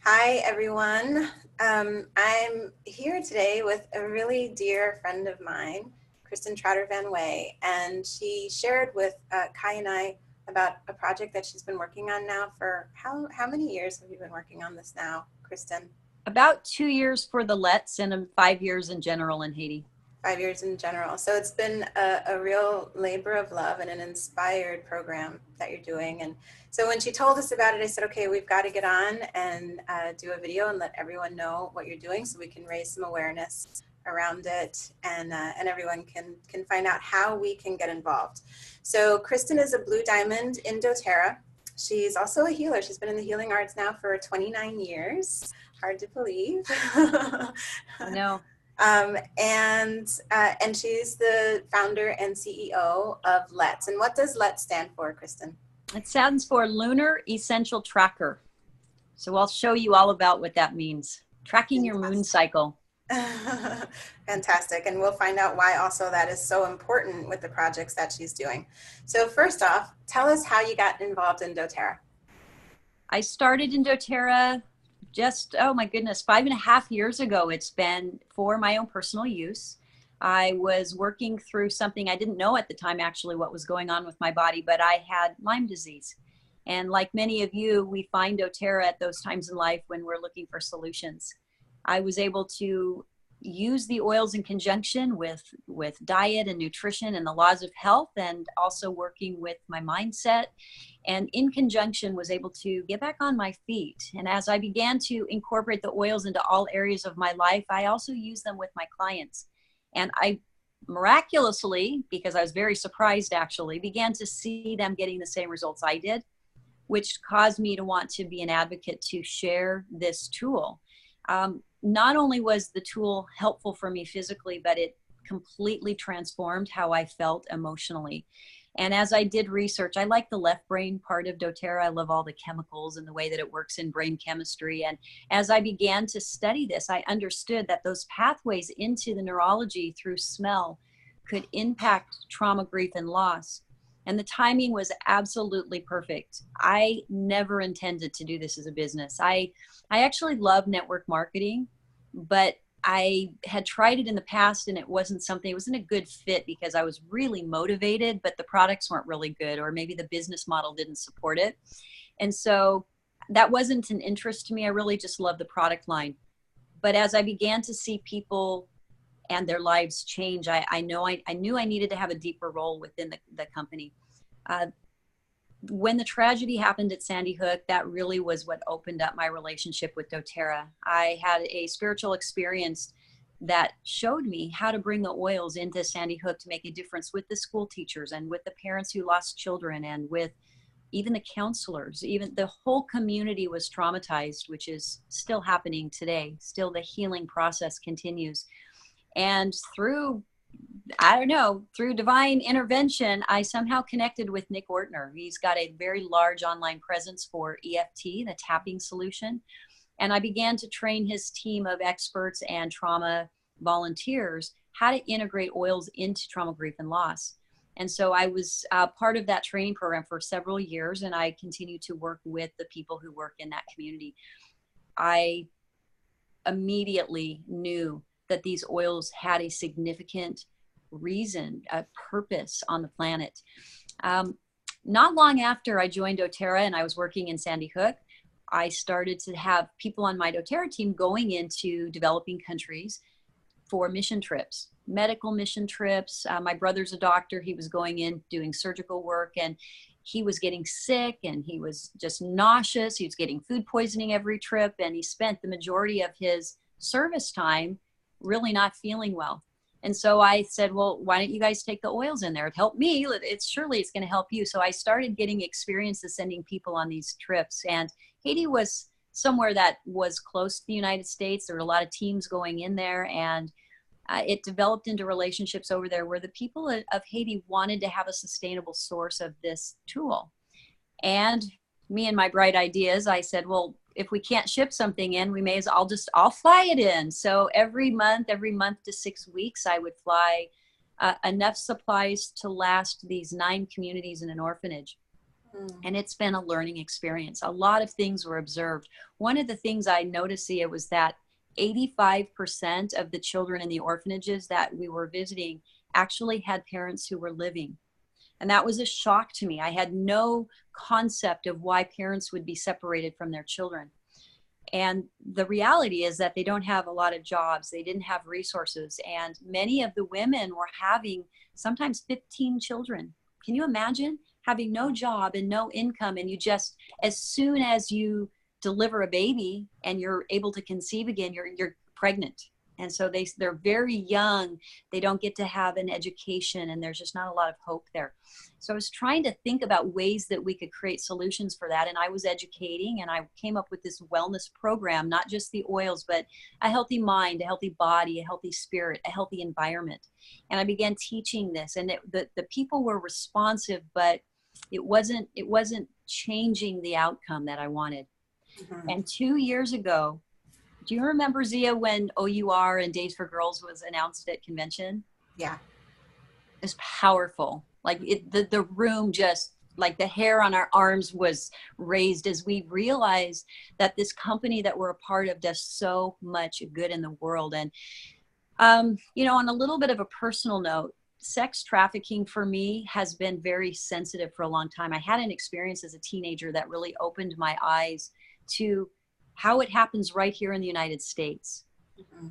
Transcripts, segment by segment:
Hi, everyone. I'm here today with a really dear friend of mine, Kristin Trotter Van Wey, and she shared with Kai and I about a project that she's been working on now for how many years have you been working on this now, Kristin? About 2 years for the Let's and 5 years in general in Haiti. 5 years in general. So it's been a real labor of love and an inspired program that you're doing. And so when she told us about it, I said, okay, we've got to get on and do a video and let everyone know what you're doing so we can raise some awareness around it and everyone can find out how we can get involved. So Kristin is a Blue Diamond in doTERRA. She's also a healer. She's been in the healing arts now for 29 years. Hard to believe. I know. And she's the founder and CEO of Let's. And what does Let's stand for, Kristin? It stands for Lunar Essential Tracker. So I'll show you all about what that means. Tracking your moon cycle. Fantastic. And we'll find out why also that is so important with the projects that she's doing. So first off, tell us how you got involved in doTERRA. I started in doTERRA just, oh my goodness, 5.5 years ago. It's been for my own personal use. I was working through something I didn't know at the time actually what was going on with my body, but I had Lyme disease. And like many of you, we find doTERRA at those times in life when we're looking for solutions. I was able to use the oils in conjunction with diet and nutrition and the laws of health, and also working with my mindset, and in conjunction was able to get back on my feet. And as I began to incorporate the oils into all areas of my life, I also use them with my clients. And I miraculously, because I was very surprised actually, began to see them getting the same results I did, which caused me to want to be an advocate to share this tool. Not only was the tool helpful for me physically, but it completely transformed how I felt emotionally. And as I did research, I like the left brain part of doTERRA. I love all the chemicals and the way that it works in brain chemistry. And as I began to study this, I understood that those pathways into the neurology through smell could impact trauma, grief, and loss. And the timing was absolutely perfect. I never intended to do this as a business. I actually love network marketing, but I had tried it in the past and it wasn't a good fit because I was really motivated, but the products weren't really good, or maybe the business model didn't support it. And so that wasn't an interest to me. I really just loved the product line. But as I began to see people and their lives change, I knew I needed to have a deeper role within the company. When the tragedy happened at Sandy Hook, that really was what opened up my relationship with doTERRA. I had a spiritual experience that showed me how to bring the oils into Sandy Hook to make a difference with the school teachers and with the parents who lost children and with even the counselors. Even the whole community was traumatized, which is still happening today. Still, the healing process continues. And through divine intervention, I somehow connected with Nick Ortner. He's got a very large online presence for EFT, the tapping solution. And I began to train his team of experts and trauma volunteers how to integrate oils into trauma, grief, and loss. And so I was part of that training program for several years, and I continue to work with the people who work in that community. I immediately knew that these oils had a significant reason, a purpose on the planet. Not long after I joined doTERRA and I was working in Sandy Hook, I started to have people on my doTERRA team going into developing countries for mission trips, medical mission trips. My brother's a doctor. He was going in doing surgical work, and he was getting sick and he was just nauseous. He was getting food poisoning every trip, and he spent the majority of his service time really not feeling well. And so I said, well, why don't you guys take the oils in there? It helped me. It's going to help you. So I started getting experience of sending people on these trips. And Haiti was somewhere that was close to the United States. There were a lot of teams going in there, and it developed into relationships over there where the people of Haiti wanted to have a sustainable source of this tool. And me and my bright ideas, I said, well, if we can't ship something in, we may as well I'll fly it in. So every month to 6 weeks, I would fly enough supplies to last these 9 communities in an orphanage. Mm. And it's been a learning experience. A lot of things were observed. One of the things I noticed, Sia, was that 85% of the children in the orphanages that we were visiting actually had parents who were living. And that was a shock to me. I had no concept of why parents would be separated from their children. And the reality is that they don't have a lot of jobs. They didn't have resources. And many of the women were having sometimes 15 children. Can you imagine having no job and no income? And you just, as soon as you deliver a baby and you're able to conceive again, you're pregnant. And so they're very young. They don't get to have an education, and there's just not a lot of hope there. So I was trying to think about ways that we could create solutions for that. And I was educating, and I came up with this wellness program, not just the oils, but a healthy mind, a healthy body, a healthy spirit, a healthy environment. And I began teaching this, and the people were responsive, but it wasn't changing the outcome that I wanted. Mm-hmm. And 2 years ago, do you remember, Zia, when OUR and Days for Girls was announced at convention? Yeah. It was powerful. Like the room just, like the hair on our arms was raised as we realized that this company that we're a part of does so much good in the world. And, you know, on a little bit of a personal note, sex trafficking for me has been very sensitive for a long time. I had an experience as a teenager that really opened my eyes to how it happens right here in the United States. Mm-hmm.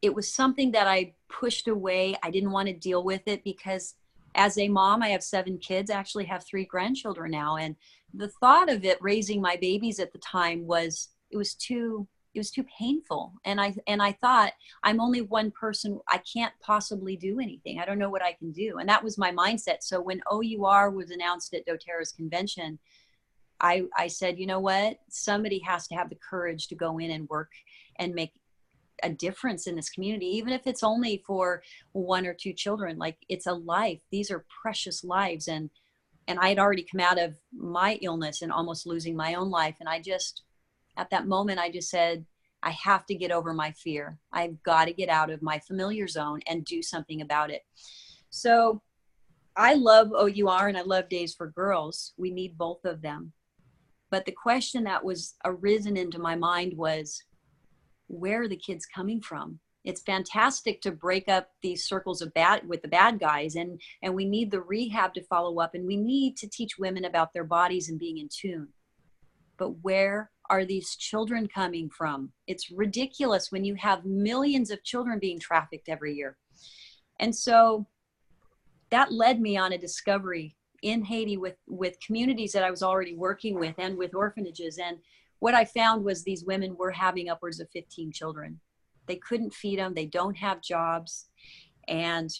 It was something that I pushed away. I didn't want to deal with it because as a mom, I have 7 kids. I actually have 3 grandchildren now. And the thought of it raising my babies at the time was too painful. And I thought, I'm only one person. I can't possibly do anything. I don't know what I can do. And that was my mindset. So when OUR was announced at doTERRA's convention, I said, you know what? Somebody has to have the courage to go in and work and make a difference in this community, even if it's only for 1 or 2 children. Like, it's a life. These are precious lives. And I had already come out of my illness and almost losing my own life. And at that moment, I just said, I have to get over my fear. I've got to get out of my familiar zone and do something about it. So I love OUR and I love Days for Girls. We need both of them. But the question that was arisen into my mind was, where are the kids coming from? It's fantastic to break up these circles of with the bad guys, and we need the rehab to follow up, and we need to teach women about their bodies and being in tune. But where are these children coming from? It's ridiculous when you have millions of children being trafficked every year. And so that led me on a discovery in Haiti with communities that I was already working with and with orphanages. And what I found was these women were having upwards of 15 children. They couldn't feed them. They don't have jobs. And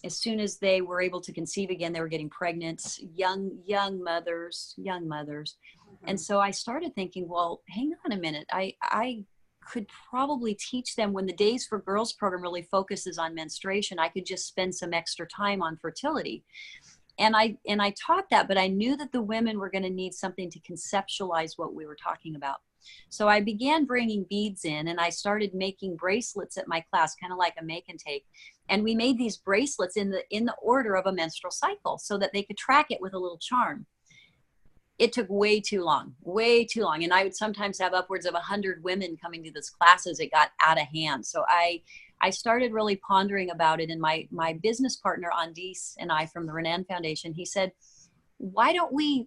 as soon as they were able to conceive again, they were getting pregnant, young mothers. Mm-hmm. And so I started thinking, well, hang on a minute. I could probably teach them, when the Days for Girls program really focuses on menstruation, I could just spend some extra time on fertility. And I taught that, but I knew that the women were going to need something to conceptualize what we were talking about. So I began bringing beads in, and I started making bracelets at my class, kind of like a make and take. And we made these bracelets in the order of a menstrual cycle so that they could track it with a little charm. It took way too long. And I would sometimes have upwards of 100 women coming to this class as it got out of hand. So I started really pondering about it. And my business partner, Andis, and I from the Renan Foundation, he said, why don't we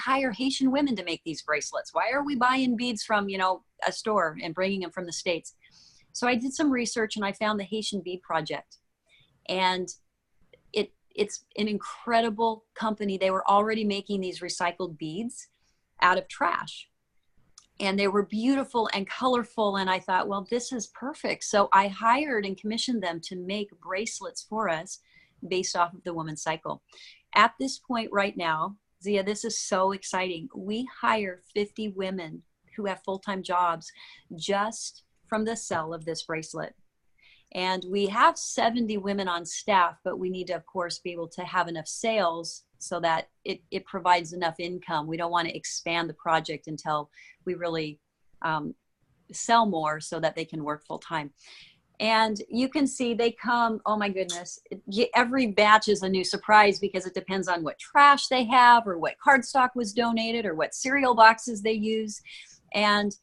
hire Haitian women to make these bracelets? Why are we buying beads from, a store and bringing them from the States? So I did some research and I found the Haitian Bead Project. And it's an incredible company. They were already making these recycled beads out of trash. And they were beautiful and colorful. And I thought, well, this is perfect. So I hired and commissioned them to make bracelets for us based off of the woman's cycle. At this point right now, Zia, this is so exciting. We hire 50 women who have full-time jobs just from the sale of this bracelet. And we have 70 women on staff, but we need to, of course, be able to have enough sales so that it provides enough income. We don't want to expand the project until we really sell more so that they can work full time. And you can see they come, oh my goodness, every batch is a new surprise because it depends on what trash they have or what cardstock was donated or what cereal boxes they use. And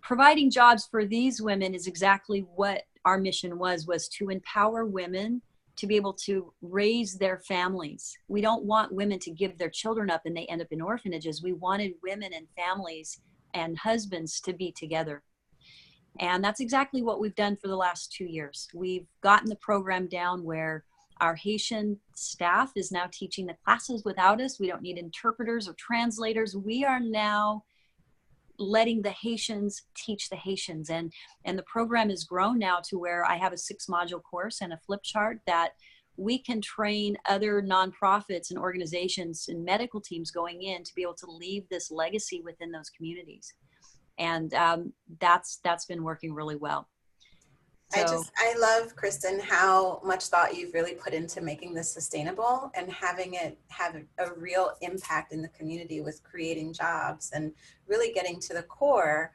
providing jobs for these women is exactly what our mission was to empower women to be able to raise their families. We don't want women to give their children up and they end up in orphanages. We wanted women and families and husbands to be together. And that's exactly what we've done for the last 2 years. We've gotten the program down where our Haitian staff is now teaching the classes without us. We don't need interpreters or translators. We are now letting the Haitians teach the Haitians. And the program has grown now to where I have a 6-module course and a flip chart that we can train other nonprofits and organizations and medical teams going in to be able to leave this legacy within those communities. And that's been working really well. So, I love, Kristin, how much thought you've really put into making this sustainable and having it have a real impact in the community with creating jobs and really getting to the core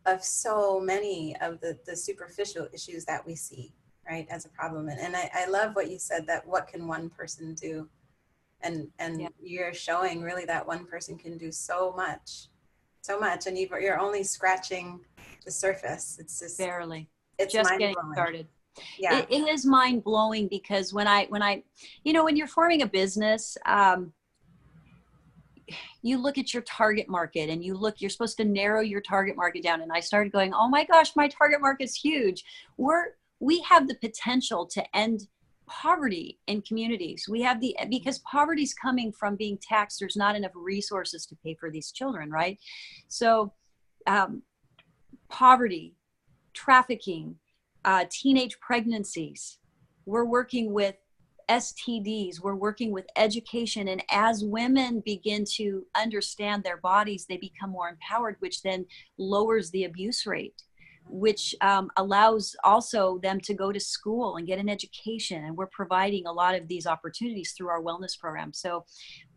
of so many of the superficial issues that we see, right, as a problem. And I love what you said, that what can one person do? And yeah. You're showing really that one person can do so much, and you're only scratching the surface. It's just barely. It's just getting started. Yeah, it is mind blowing because when I, when you're forming a business, you look at your target market and you're supposed to narrow your target market down. And I started going, oh my gosh, my target market's huge. We have the potential to end poverty in communities. Because poverty's coming from being taxed. There's not enough resources to pay for these children, right? So poverty, trafficking, teenage pregnancies. We're working with STDs. We're working with education. And as women begin to understand their bodies, they become more empowered, which then lowers the abuse rate, which allows also them to go to school and get an education. And we're providing a lot of these opportunities through our wellness program. So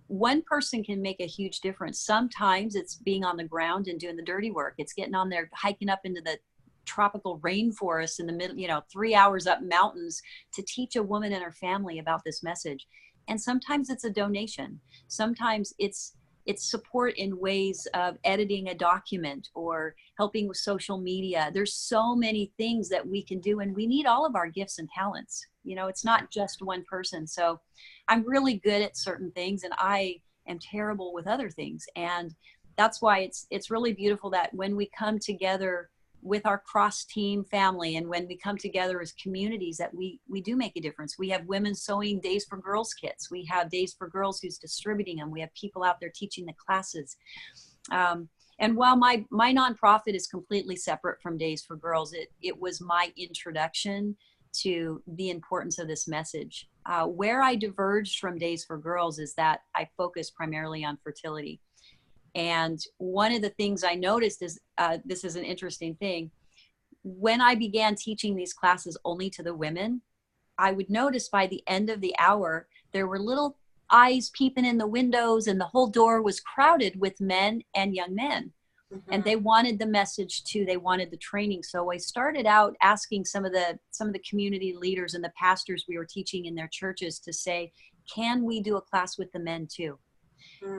one person can make a huge difference. Sometimes it's being on the ground and doing the dirty work. It's getting on there, hiking up into the tropical rainforest in the middle, 3 hours up mountains to teach a woman and her family about this message. And sometimes it's a donation. Sometimes it's support in ways of editing a document or helping with social media. There's so many things that we can do, and we need all of our gifts and talents. It's not just one person. So I'm really good at certain things and I am terrible with other things. And that's why it's really beautiful that when we come together with our cross team family and when we come together as communities, that we do make a difference. We have women sewing Days for Girls kits. We have Days for Girls who's distributing them. We have people out there teaching the classes. And while my nonprofit is completely separate from Days for Girls, it was my introduction to the importance of this message. Where I diverged from Days for Girls is that I focus primarily on fertility. And one of the things I noticed is, this is an interesting thing, when I began teaching these classes only to the women, I would notice by the end of the hour, there were little eyes peeping in the windows and the whole door was crowded with men and young men. Mm-hmm. And they wanted the message too. They wanted the training. So I started out asking some of the community leaders and the pastors we were teaching in their churches to say, can we do a class with the men too?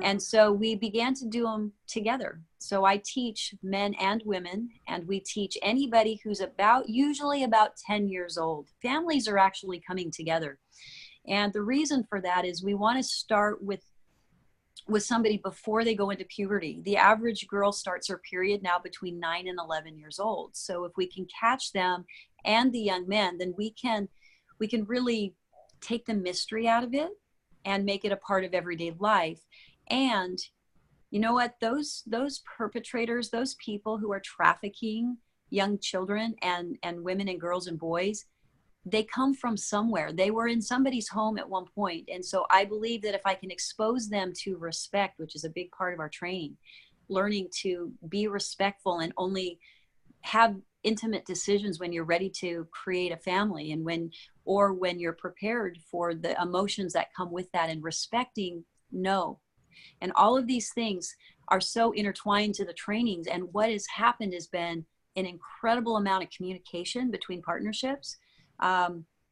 And so we began to do them together. So I teach men and women, and we teach anybody who's usually about 10 years old. Families are actually coming together. And the reason for that is we want to start with somebody before they go into puberty. The average girl starts her period now between 9 and 11 years old. So if we can catch them and the young men, then we can really take the mystery out of it and make it a part of everyday life. And you know what, those perpetrators, those people who are trafficking young children and women and girls and boys, they come from somewhere. They were in somebody's home at one point. And so I believe that if I can expose them to respect, which is a big part of our training, learning to be respectful and only have intimate decisions when you're ready to create a family and when you're prepared for the emotions that come with that, and respecting no. And all of these things are so intertwined to the trainings. And what has happened has been an incredible amount of communication between partnerships.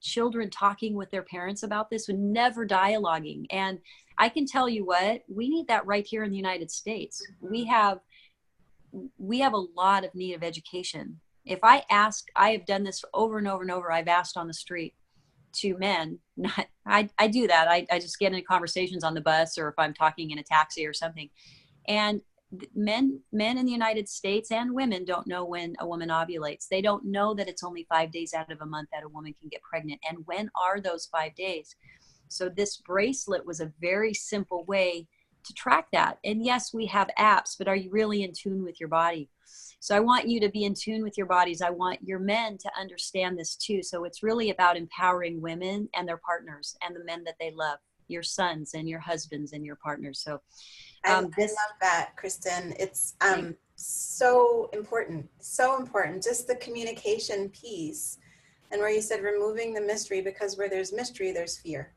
Children talking with their parents about this, with never dialoguing. And I can tell you what, we need that right here in the United States. We have a lot of need of education. If I have done this over and over and over, I've asked on the street to men, I do that. I just get into conversations on the bus, or if I'm talking in a taxi or something. And men in the United States and women don't know when a woman ovulates. They don't know that it's only 5 days out of a month that a woman can get pregnant. And when are those 5 days? So this bracelet was a very simple way to track that. And yes, we have apps, but are you really in tune with your body? So I want you to be in tune with your bodies. I want your men to understand this too. So it's really about empowering women and their partners and the men that they love, your sons and your husbands and your partners. So I love that, Kristin. It's so important, so important. Just the communication piece, and where you said removing the mystery, because where there's mystery, there's fear.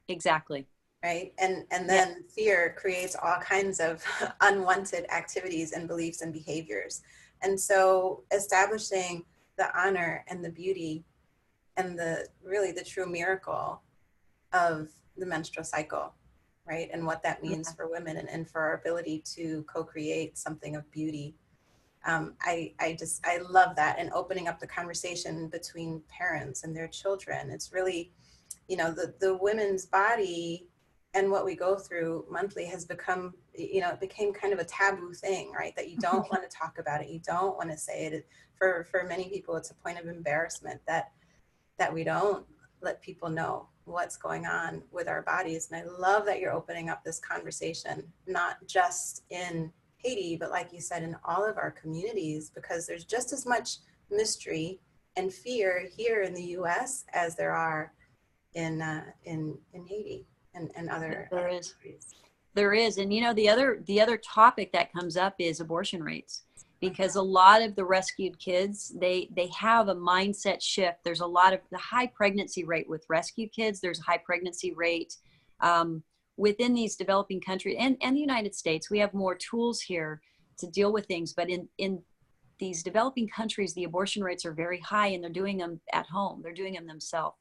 Exactly. Right. And then fear creates all kinds of unwanted activities and beliefs and behaviors. And so establishing the honor and the beauty and the true miracle of the menstrual cycle, right? And what that means for women, and for our ability to co-create something of beauty. I love that, and opening up the conversation between parents and their children. It's really, the women's body and what we go through monthly has become, it became kind of a taboo thing, right? That you don't want to talk about it. You don't want to say it. For many people, it's a point of embarrassment that we don't let people know what's going on with our bodies. And I love that you're opening up this conversation, not just in Haiti, but like you said, in all of our communities, because there's just as much mystery and fear here in the U.S. as there are in Haiti and other countries. There is. And the other topic that comes up is abortion rates, because a lot of the rescued kids, they have a mindset shift. There's a lot of the high pregnancy rate with rescue kids. There's a high pregnancy rate within these developing countries and the United States. We have more tools here to deal with things, but in these developing countries, the abortion rates are very high, and they're doing them at home. They're doing them themselves.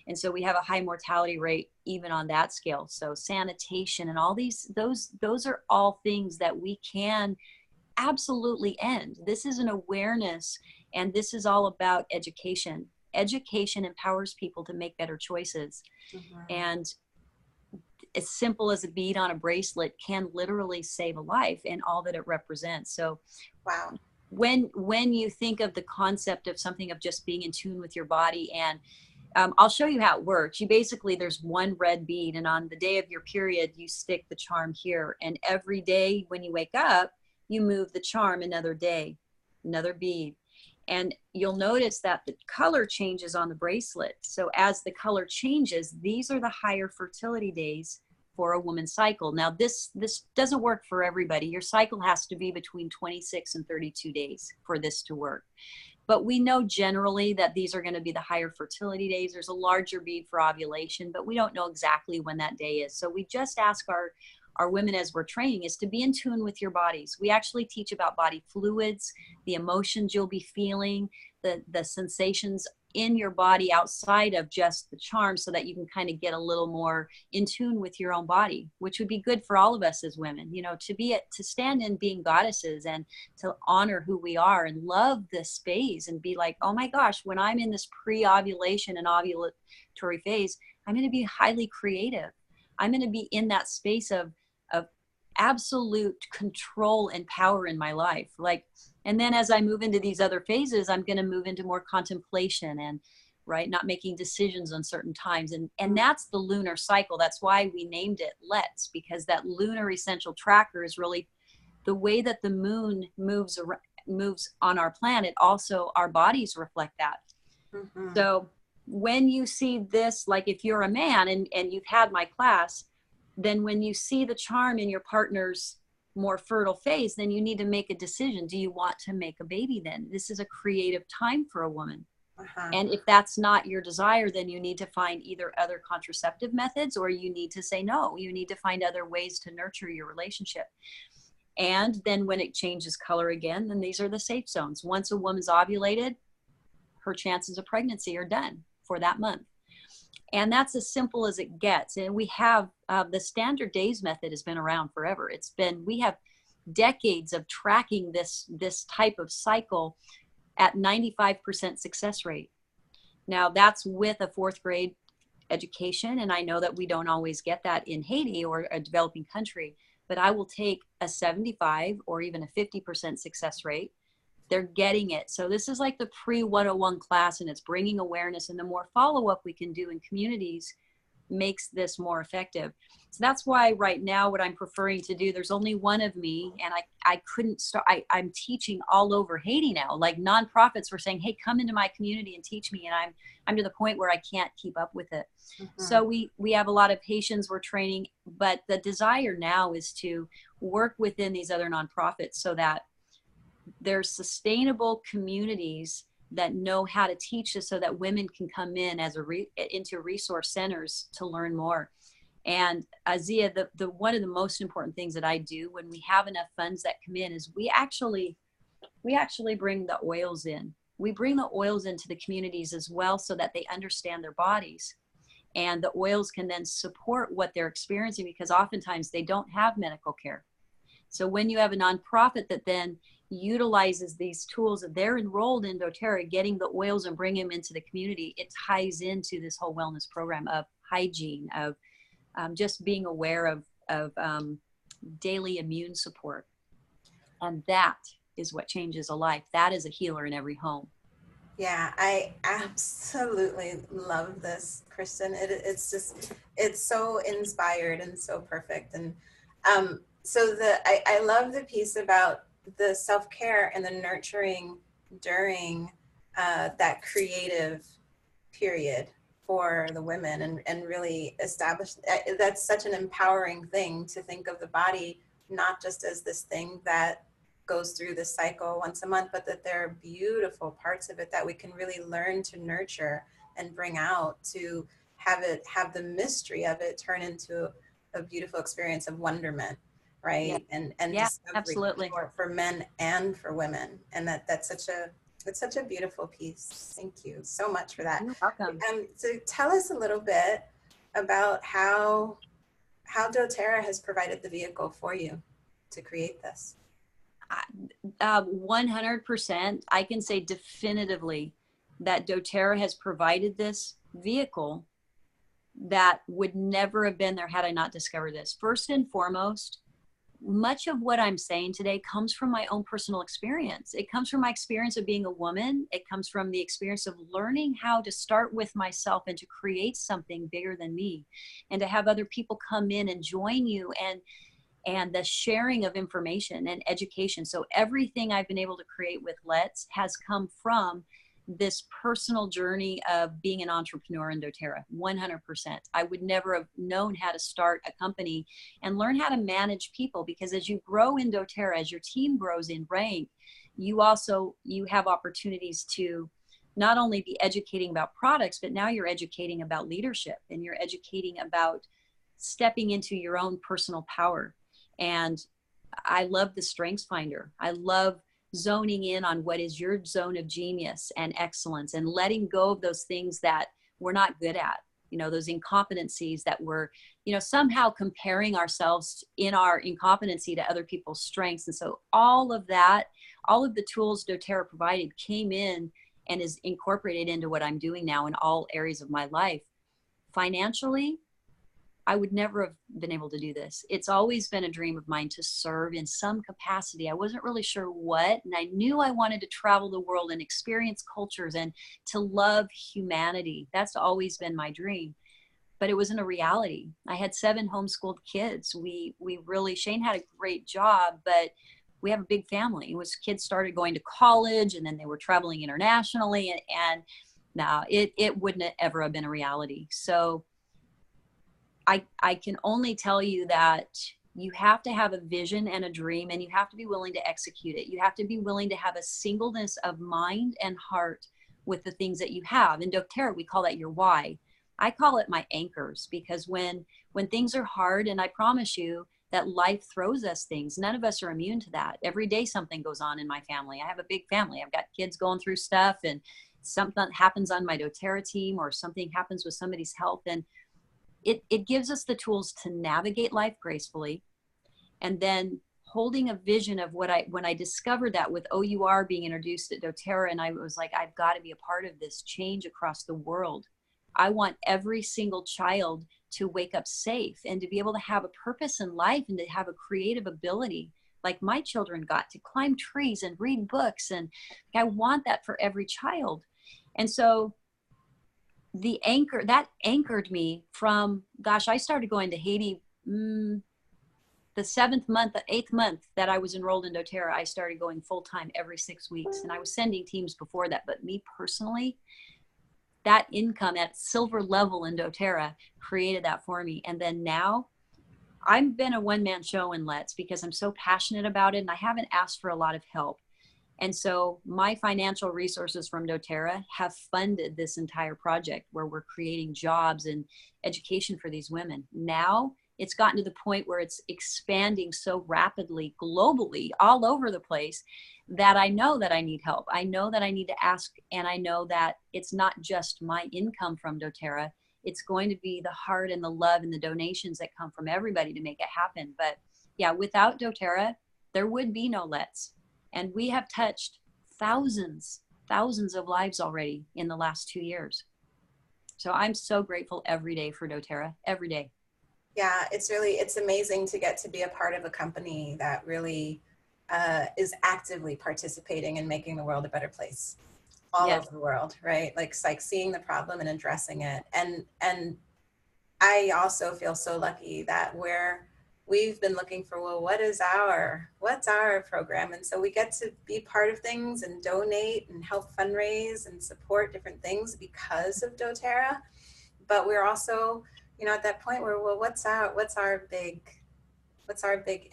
And so we have a high mortality rate even on that scale. So sanitation and all those are all things that we can absolutely end. This is an awareness, and this is all about education. Education empowers people to make better choices. And as simple as a bead on a bracelet can literally save a life and all that it represents. So wow. When you think of the concept of something of just being in tune with your body, and I'll show you how it works. There's one red bead, and on the day of your period, you stick the charm here. And every day when you wake up, you move the charm another day, another bead. And you'll notice that the color changes on the bracelet. So as the color changes, these are the higher fertility days for a woman's cycle. Now, this doesn't work for everybody. Your cycle has to be between 26 and 32 days for this to work. But we know generally that these are going to be the higher fertility days. There's a larger bead for ovulation, but we don't know exactly when that day is. So we just ask our women as we're training is to be in tune with your bodies. We actually teach about body fluids, the emotions you'll be feeling, the sensations in your body outside of just the charm, so that you can kind of get a little more in tune with your own body, which would be good for all of us as women, to stand in being goddesses and to honor who we are and love this phase and be like, oh my gosh, when I'm in this pre-ovulation and ovulatory phase, I'm going to be highly creative. I'm going to be in that space of absolute control and power in my life. And then as I move into these other phases, I'm going to move into more contemplation and not making decisions on certain times. And that's the lunar cycle. That's why we named it Let's, because that lunar essential tracker is really the way that the moon moves on our planet. Also, our bodies reflect that. So when you see this, like if you're a man and you've had my class, then when you see the charm in your partner's more fertile phase, then you need to make a decision. Do you want to make a baby then? This is a creative time for a woman. And if that's not your desire, then you need to find either other contraceptive methods, or you need to say no. You need to find other ways to nurture your relationship. And then when it changes color again, then these are the safe zones. Once a woman's ovulated, her chances of pregnancy are done for that month. And that's as simple as it gets. And we have the standard days method has been around forever. We have decades of tracking this type of cycle at 95% success rate. Now that's with a 4th grade education. And I know that we don't always get that in Haiti or a developing country, but I will take a 75 or even a 50% success rate. They're getting it. So this is like the pre-101 class, and it's bringing awareness, and the more follow-up we can do in communities makes this more effective. So that's why right now what I'm preferring to do, there's only one of me, and I couldn't start, I'm teaching all over Haiti now. Like nonprofits were saying, hey, come into my community and teach me. And I'm to the point where I can't keep up with it. Mm-hmm. So we have a lot of Haitians we're training, but the desire now is to work within these other nonprofits so that there's sustainable communities that know how to teach this, so that women can come in as into resource centers to learn more. And Zia, the one of the most important things that I do when we have enough funds that come in is we actually bring the oils in. We bring the oils into the communities as well, so that they understand their bodies, and the oils can then support what they're experiencing, because oftentimes they don't have medical care. So when you have a nonprofit that then utilizes these tools that they're enrolled in doTERRA, getting the oils and bring them into the community, it ties into this whole wellness program of hygiene, of just being aware of daily immune support. And that is what changes a life. That is a healer in every home. Yeah, I absolutely love this, Kristin. It's so inspired and so perfect. And so I love the piece about the self-care and the nurturing during that creative period for the women, and really establish that's such an empowering thing, to think of the body not just as this thing that goes through the cycle once a month, but that there are beautiful parts of it that we can really learn to nurture and bring out, to have the mystery of it turn into a beautiful experience of wonderment. Right. Yeah. And yeah, discovery absolutely. for men and for women. And that's such a beautiful piece. Thank you so much for that. You're welcome. So tell us a little bit about how doTERRA has provided the vehicle for you to create this. 100%. I can say definitively that doTERRA has provided this vehicle that would never have been there had I not discovered this. First and foremost, much of what I'm saying today comes from my own personal experience. It comes from my experience of being a woman. It comes from the experience of learning how to start with myself and to create something bigger than me, and to have other people come in and join you, and the sharing of information and education. So everything I've been able to create with Let's has come from this personal journey of being an entrepreneur in doTERRA. 100%. I would never have known how to start a company and learn how to manage people, because as you grow in doTERRA, as your team grows in rank, you have opportunities to not only be educating about products, but now you're educating about leadership, and you're educating about stepping into your own personal power. And I love the Strengths Finder. I love zoning in on what is your zone of genius and excellence, and letting go of those things that we're not good at, those incompetencies that we're, somehow comparing ourselves in our incompetency to other people's strengths. And so all of that, all of the tools doTERRA provided came in and is incorporated into what I'm doing now in all areas of my life. Financially, I would never have been able to do this. It's always been a dream of mine to serve in some capacity. I wasn't really sure what, and I knew I wanted to travel the world and experience cultures and to love humanity. That's always been my dream, but it wasn't a reality. I had 7 homeschooled kids. Shane had a great job, but we have a big family. Kids started going to college, and then they were traveling internationally, and no, it wouldn't ever have been a reality. So I can only tell you that you have to have a vision and a dream, and you have to be willing to execute it. You have to be willing to have a singleness of mind and heart with the things that you have. In doTERRA, we call that your why. I call it my anchors, because when things are hard, and I promise you, that life throws us things. None of us are immune to that. Every day something goes on in my family. I have a big family. I've got kids going through stuff, and something happens on my doTERRA team, or something happens with somebody's health. And it gives us the tools to navigate life gracefully. And then holding a vision of when I discovered that with OUR being introduced at doTERRA, and I was like, I've got to be a part of this change across the world. I want every single child to wake up safe and to be able to have a purpose in life and to have a creative ability like my children got, to climb trees and read books. And I want that for every child. And so that anchored me from, gosh, I started going to Haiti the 8th month that I was enrolled in doTERRA. I started going full time every 6 weeks, and I was sending teams before that. But me personally, that income at silver level in doTERRA created that for me. And then now I've been a one-man show in Let's because I'm so passionate about it, and I haven't asked for a lot of help. And so my financial resources from doTERRA have funded this entire project where we're creating jobs and education for these women. Now it's gotten to the point where it's expanding so rapidly globally all over the place that I know that I need help. I know that I need to ask, and I know that it's not just my income from doTERRA. It's going to be the heart and the love and the donations that come from everybody to make it happen. But yeah, without doTERRA, there would be no Let's. And we have touched thousands of lives already in the last 2 years. So I'm so grateful every day for doTERRA, every day. Yeah, it's amazing to get to be a part of a company that really is actively participating in making the world a better place all over the world, right? Like seeing the problem and addressing it. And I also feel so lucky that we've been looking for, well, what's our program? And so we get to be part of things and donate and help fundraise and support different things because of doTERRA. But we're also, at that point where, well, what's our big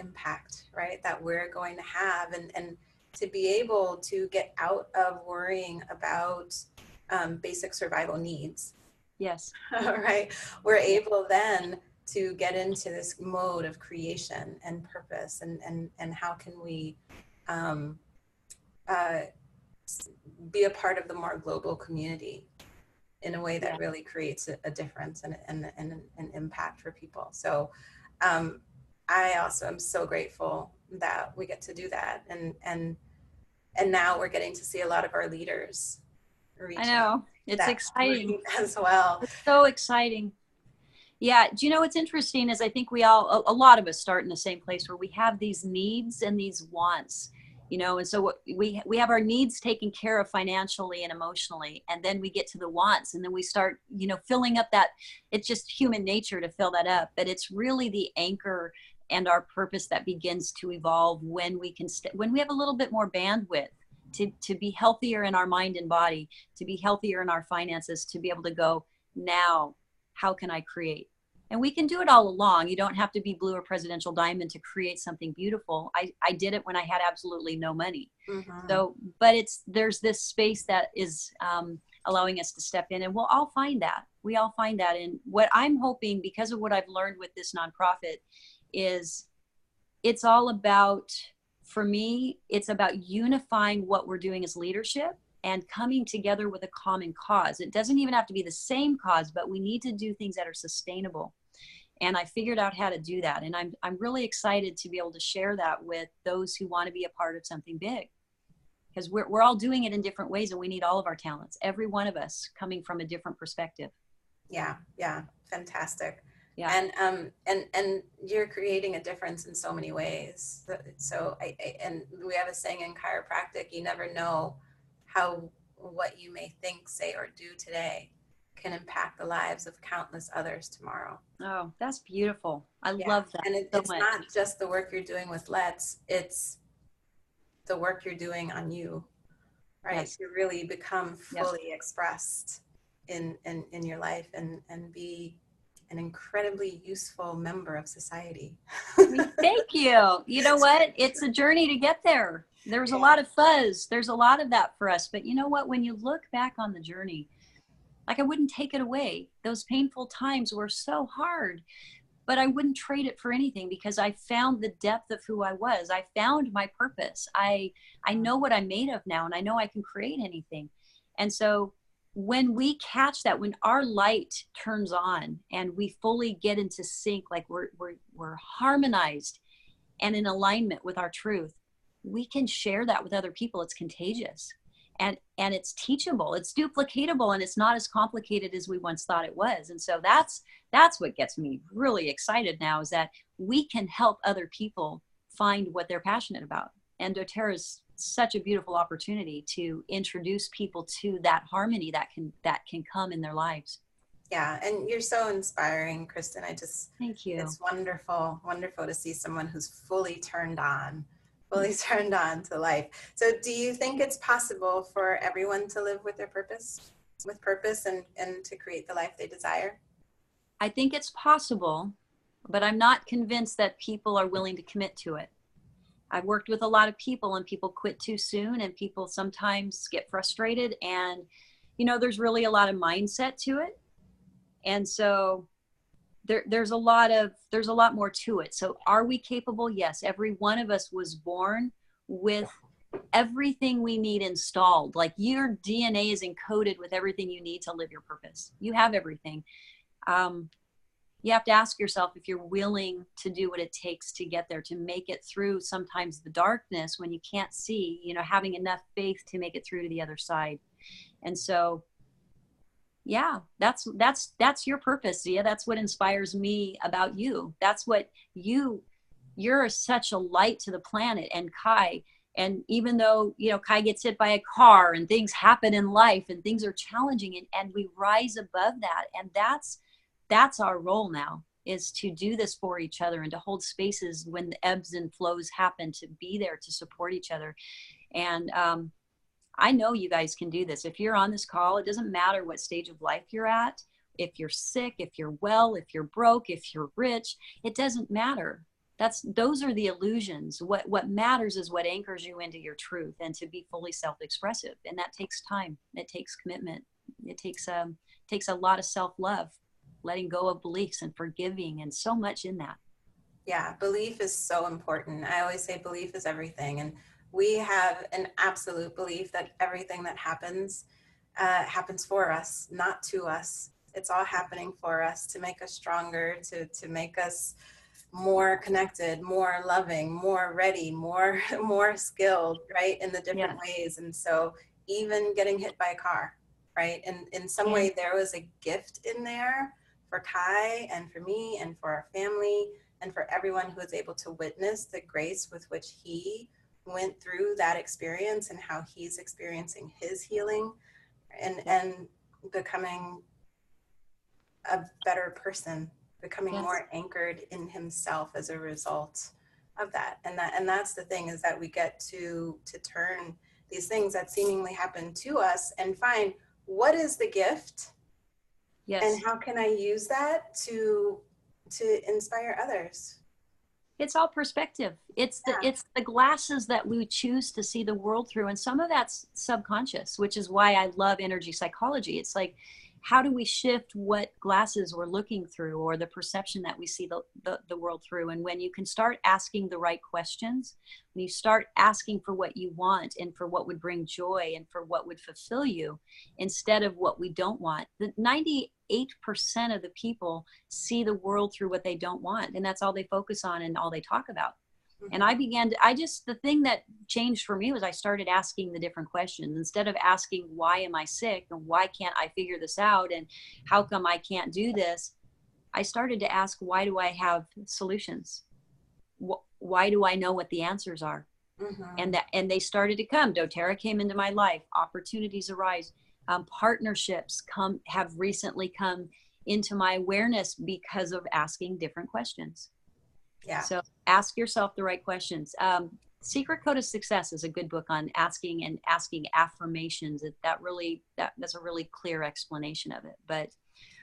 impact, right? That we're going to have, and to be able to get out of worrying about basic survival needs. Yes. Right. We're able then to get into this mode of creation and purpose, and how can we be a part of the more global community in a way that really creates a difference and an impact for people. So I also am so grateful that we get to do that. And now we're getting to see a lot of our leaders reach. I know. It's exciting as well. It's so exciting. Yeah. Do you know what's interesting is I think a lot of us start in the same place where we have these needs and these wants, and so we have our needs taken care of financially and emotionally, and then we get to the wants, and then we start, filling up that. It's just human nature to fill that up, but it's really the anchor and our purpose that begins to evolve when we when we have a little bit more bandwidth to be healthier in our mind and body, to be healthier in our finances, to be able to go, now, how can I create? And we can do it all along. You don't have to be blue or presidential diamond to create something beautiful. I did it when I had absolutely no money. Mm-hmm. So, but there's this space that is allowing us to step in, and we'll all find that. We all find that. And what I'm hoping, because of what I've learned with this nonprofit, is it's all about, for me, it's about unifying what we're doing as leadership and coming together with a common cause. It doesn't even have to be the same cause, but we need to do things that are sustainable. And I figured out how to do that. And I'm really excited to be able to share that with those who want to be a part of something big. Because we're all doing it in different ways, and we need all of our talents, every one of us coming from a different perspective. Yeah, fantastic. Yeah. And you're creating a difference in so many ways. So and we have a saying in chiropractic, you never know how what you may think, say, or do today can impact the lives of countless others tomorrow. Oh, that's beautiful. I love that. And it's not just the work you're doing with Let's, it's the work you're doing on you, right? Yes. To really become fully expressed in your life and be an incredibly useful member of society. Thank you. You know what? It's a journey to get there. There's a lot of fuzz. There's a lot of that for us. But you know what? When you look back on the journey, like, I wouldn't take it away. Those painful times were so hard. but I wouldn't trade it for anything because I found the depth of who I was. I found my purpose. I know what I'm made of now, and I know I can create anything. And so when we catch that, when our light turns on and we fully get into sync, like we're harmonized and in alignment with our truth, we can share that with other people. It's contagious, and it's teachable, it's duplicatable, and it's not as complicated as we once thought it was. And so that's what gets me really excited now, is that we can help other people find what they're passionate about. And doTERRA is such a beautiful opportunity to introduce people to that harmony that can come in their lives. Yeah, and you're so inspiring, Kristin. Thank you. It's wonderful to see someone who's fully turned on to life. So do you think it's possible for everyone to live with purpose and to create the life they desire? I think it's possible, but I'm not convinced that people are willing to commit to it. I've worked with a lot of people, and people quit too soon, and people sometimes get frustrated, and there's really a lot of mindset to it. And so there's a lot more to it. So are we capable? Yes. Every one of us was born with everything we need installed. Like, your DNA is encoded with everything you need to live your purpose. You have everything. You have to ask yourself if you're willing to do what it takes to get there, to make it through sometimes the darkness when you can't see, having enough faith to make it through to the other side. And so, yeah, that's your purpose, Zia. That's what inspires me about you. That's what you're such a light to the planet. And Kai, and even though, Kai gets hit by a car and things happen in life and things are challenging, and we rise above that. And that's our role now, is to do this for each other and to hold spaces when the ebbs and flows happen, to be there to support each other. And I know you guys can do this. If you're on this call, it doesn't matter what stage of life you're at. If you're sick, if you're well, if you're broke, if you're rich, it doesn't matter. Those are the illusions. What matters is what anchors you into your truth, and to be fully self-expressive. And that takes time. It takes commitment. It takes a lot of self-love, letting go of beliefs and forgiving, and so much in that. Yeah, belief is so important. I always say belief is everything. And we have an absolute belief that everything that happens for us, not to us. It's all happening for us to make us stronger, to make us more connected, more loving, more ready, more skilled, right, in the different ways. And so even getting hit by a car, right, and in some way there was a gift in there for Kai and for me and for our family and for everyone who was able to witness the grace with which he went through that experience and how he's experiencing his healing and becoming a better person, becoming more anchored in himself as a result of that. And that's the thing, is that we get to turn these things that seemingly happen to us and find, what is the gift? Yes. And how can I use that to inspire others? It's all perspective. It's the glasses that we choose to see the world through. And some of that's subconscious, which is why I love energy psychology. It's like, how do we shift what glasses we're looking through, or the perception that we see the world through? And when you can start asking the right questions, when you start asking for what you want and for what would bring joy and for what would fulfill you, instead of what we don't want, the 98% of the people see the world through what they don't want. And that's all they focus on and all they talk about. And the thing that changed for me was I started asking the different questions. Instead of asking, why am I sick? And why can't I figure this out? And how come I can't do this? I started to ask, why do I have solutions? Why do I know what the answers are? Mm-hmm. And they started to come. doTERRA came into my life. Opportunities arise. Partnerships have recently come into my awareness because of asking different questions. Yeah. So ask yourself the right questions. Secret Code of Success is a good book on asking affirmations. That's a really clear explanation of it. But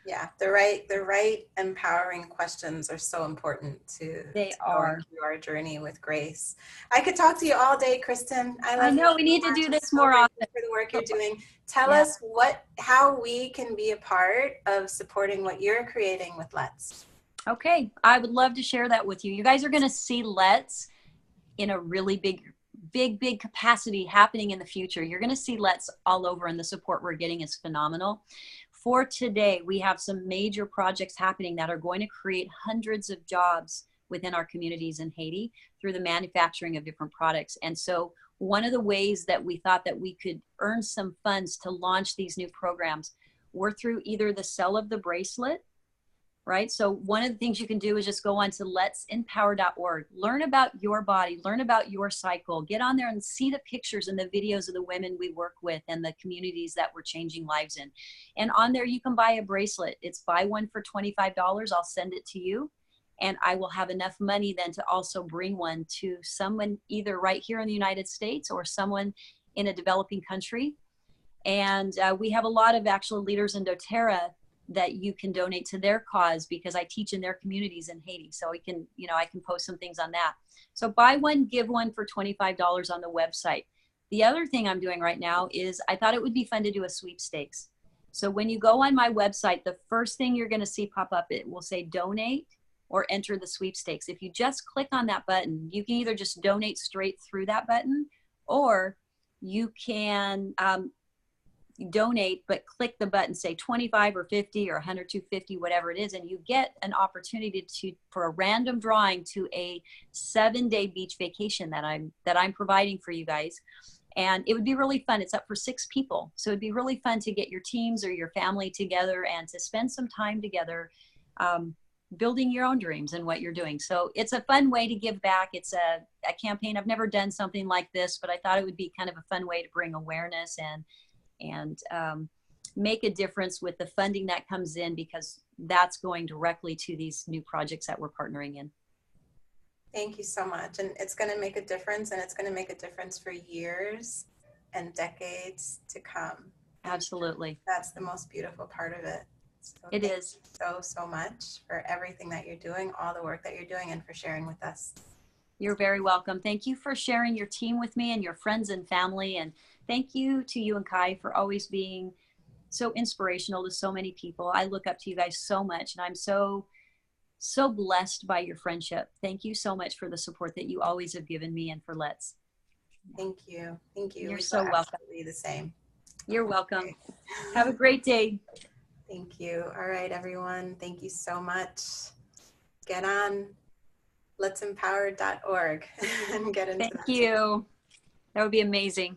yeah, the right empowering questions are so important to going through our journey with grace. I could talk to you all day, Kristin. I know we need to do this more often. For the work you're doing. Tell us how we can be a part of supporting what you're creating with Let's. Okay, I would love to share that with you. You guys are going to see Let's in a really big capacity happening in the future. You're going to see Let's all over, and the support we're getting is phenomenal. For today, we have some major projects happening that are going to create hundreds of jobs within our communities in Haiti through the manufacturing of different products. And so one of the ways that we thought that we could earn some funds to launch these new programs were through either the sale of the bracelet, right? So one of the things you can do is just go on to let'sempower.org, learn about your body, learn about your cycle, get on there and see the pictures and the videos of the women we work with and the communities that we're changing lives in. And on there, you can buy a bracelet. It's buy one for $25. I'll send it to you. And I will have enough money then to also bring one to someone either right here in the United States or someone in a developing country. And we have a lot of actual leaders in doTERRA that you can donate to their cause, because I teach in their communities in Haiti. So we can, I can post some things on that. So buy one, give one for $25 on the website. The other thing I'm doing right now is I thought it would be fun to do a sweepstakes. So when you go on my website, the first thing you're going to see pop up, it will say donate or enter the sweepstakes. If you just click on that button, you can either just donate straight through that button, or you can donate, but click the button, say 25 or 50 or 100 to 50, whatever it is, and you get an opportunity for a random drawing to a 7-day beach vacation that I'm providing for you guys. And it would be really fun. It's up for 6 people. So it'd be really fun to get your teams or your family together and to spend some time together, building your own dreams and what you're doing. So it's a fun way to give back. It's a campaign. I've never done something like this, but I thought it would be kind of a fun way to bring awareness and make a difference with the funding that comes in, because that's going directly to these new projects that we're partnering in. Thank you so much. And it's going to make a difference, and it's going to make a difference for years and decades to come. Absolutely. That's the most beautiful part of it. So it is. So much for everything that you're doing, all the work that you're doing, and for sharing with us. You're very welcome. Thank you for sharing your team with me and your friends and family. And thank you to you and Kai for always being so inspirational to so many people. I look up to you guys so much, and I'm so blessed by your friendship. Thank you so much for the support that you always have given me and for Let's. Thank you. Thank you. You're so welcome. Absolutely the same. You're welcome. Okay. Have a great day. Thank you. All right, everyone. Thank you so much. Get on let'sempower.org and get into that. Thank you. That would be amazing.